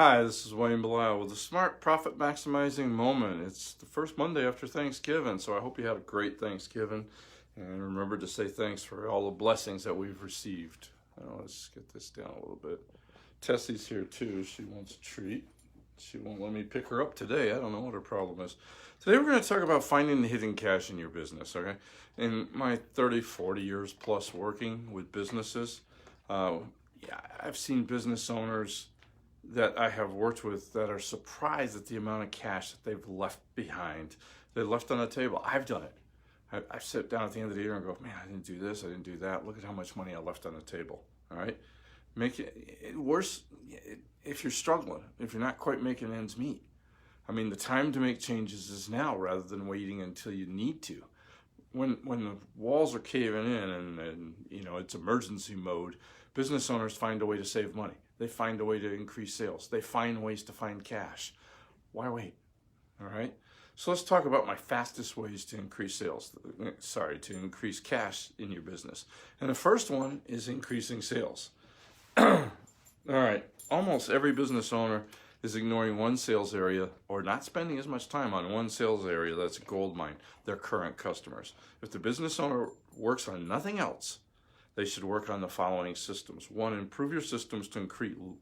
Hi, this is Wayne Belial with the Smart Profit Maximizing Moment. It's the first Monday after Thanksgiving, so I hope you had a great Thanksgiving. And remember to say thanks for all the blessings that we've received. Let's get this down a little bit. Tessie's here too. She wants a treat. She won't let me pick her up today. I don't know what her problem is. Today we're going to talk about finding the hidden cash in your business, okay? In my 30, 40 years plus working with businesses, I've seen business owners that I have worked with that are surprised at the amount of cash that they've left behind. They left on the table. I've done it. I sit down at the end of the year and go, man, I didn't do this, I didn't do that. Look at how much money I left on the table. All right. Make it worse if you're struggling, if you're not quite making ends meet. I mean, the time to make changes is now rather than waiting until you need to. When the walls are caving in and it's emergency mode, business owners find a way to save money. They find a way to increase sales. They find ways to find cash. Why wait? All right. So let's talk about my fastest ways to increase sales. To increase cash in your business. And the first one is increasing sales. All right. Almost every business owner is ignoring one sales area or not spending as much time on one sales area that's a gold mine, their current customers. If the business owner works on nothing else, they should work on the following systems. One, improve your systems to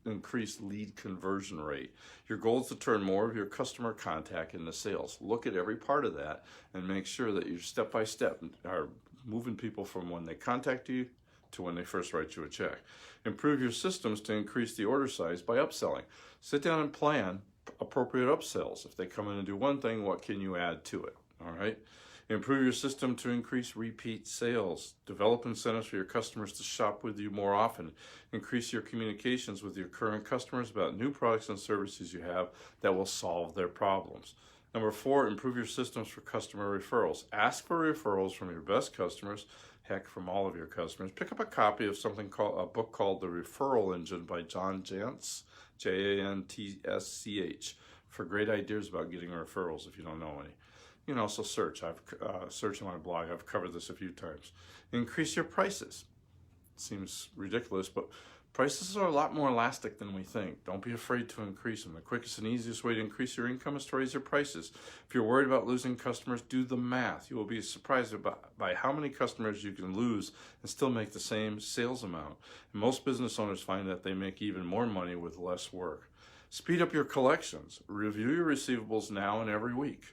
increase lead conversion rate. Your goal is to turn more of your customer contact into sales. Look at every part of that and make sure that you step by step are moving people from when they contact you to when they first write you a check. Improve your systems to increase the order size by upselling. Sit down and plan appropriate upsells. If they come in and do one thing, what can you add to it? All right. Improve your system to increase repeat sales. Develop incentives for your customers to shop with you more often. Increase your communications with your current customers about new products and services you have that will solve their problems. Number 4, improve your systems for customer referrals. Ask for referrals from your best customers, heck, from all of your customers. Pick up a copy of a book called The Referral Engine by John Jantsch, Janttsch, for great ideas about getting referrals if you don't know any. You can also search. I've searched on my blog. I've covered this a few times. Increase your prices. Seems ridiculous, but prices are a lot more elastic than we think. Don't be afraid to increase them. The quickest and easiest way to increase your income is to raise your prices. If you're worried about losing customers, do the math. You will be surprised by how many customers you can lose and still make the same sales amount. And most business owners find that they make even more money with less work. Speed up your collections. Review your receivables now and every week.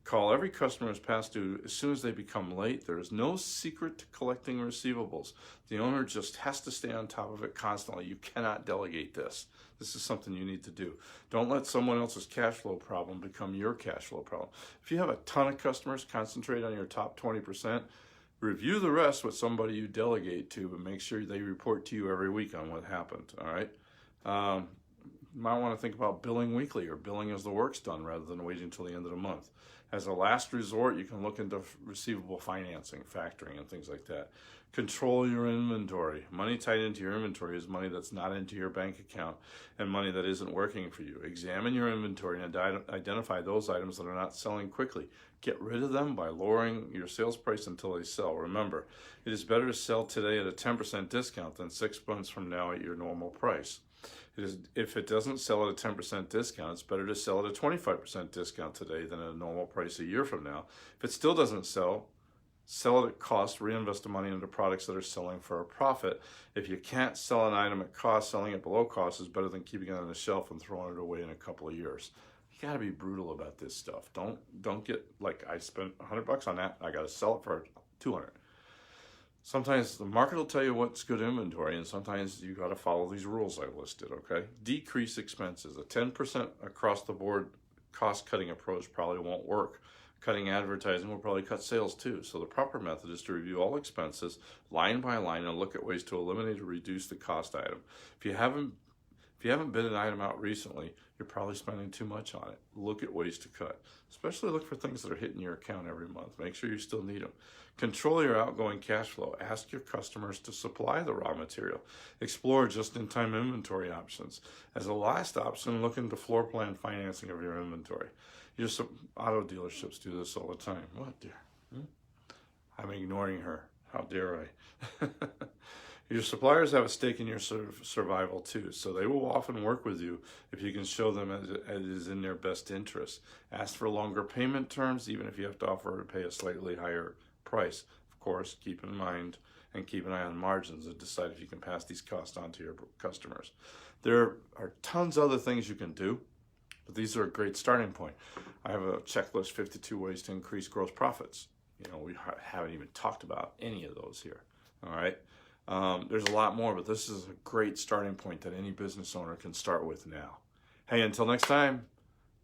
Call every customer as past due as soon as they become late. There is no secret to collecting receivables. The owner just has to stay on top of it constantly. You cannot delegate this. This is something you need to do. Don't let someone else's cash flow problem become your cash flow problem. If you have a ton of customers, concentrate on your top 20%. Review the rest with somebody you delegate to, but make sure they report to you every week on what happened. All right. You might want to think about billing weekly or billing as the work's done rather than waiting until the end of the month. As a last resort, you can look into receivable financing, factoring, and things like that. Control your inventory. Money tied into your inventory is money that's not into your bank account and money that isn't working for you. Examine your inventory and identify those items that are not selling quickly. Get rid of them by lowering your sales price until they sell. Remember, it is better to sell today at a 10% discount than 6 months from now at your normal price. If it doesn't sell at a 10% discount, it's better to sell at a 25% discount today than at a normal price a year from now. If it still doesn't sell it at cost, reinvest the money into products that are selling for a profit. If you can't sell an item at cost, selling it below cost is better than keeping it on the shelf and throwing it away in a couple of years. You gotta be brutal about this stuff. Don't get like, I spent $100 on that, I gotta sell it for $200. Sometimes the market will tell you what's good inventory, and sometimes you got to follow these rules I listed, okay? Decrease expenses. A 10% across the board cost-cutting approach probably won't work. Cutting advertising will probably cut sales too. So the proper method is to review all expenses line by line and look at ways to eliminate or reduce the cost item. If you haven't bid an item out recently, you're probably spending too much on it. Look at ways to cut. Especially look for things that are hitting your account every month. Make sure you still need them. Control your outgoing cash flow. Ask your customers to supply the raw material. Explore just-in-time inventory options. As a last option, look into floor plan financing of your inventory. Auto dealerships do this all the time. What, dear? I'm ignoring her. How dare I? Your suppliers have a stake in your survival too, so they will often work with you if you can show them as it is in their best interest. Ask for longer payment terms, even if you have to offer to pay a slightly higher price. Of course, keep in mind and keep an eye on margins and decide if you can pass these costs on to your customers. There are tons of other things you can do, but these are a great starting point. I have a checklist, 52 ways to increase gross profits. We haven't even talked about any of those here, all right? There's a lot more, but this is a great starting point that any business owner can start with now. Hey, until next time,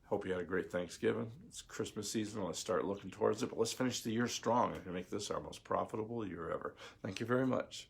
hope you had a great Thanksgiving. It's Christmas season. Let's start looking towards it, but let's finish the year strong and make this our most profitable year ever. Thank you very much.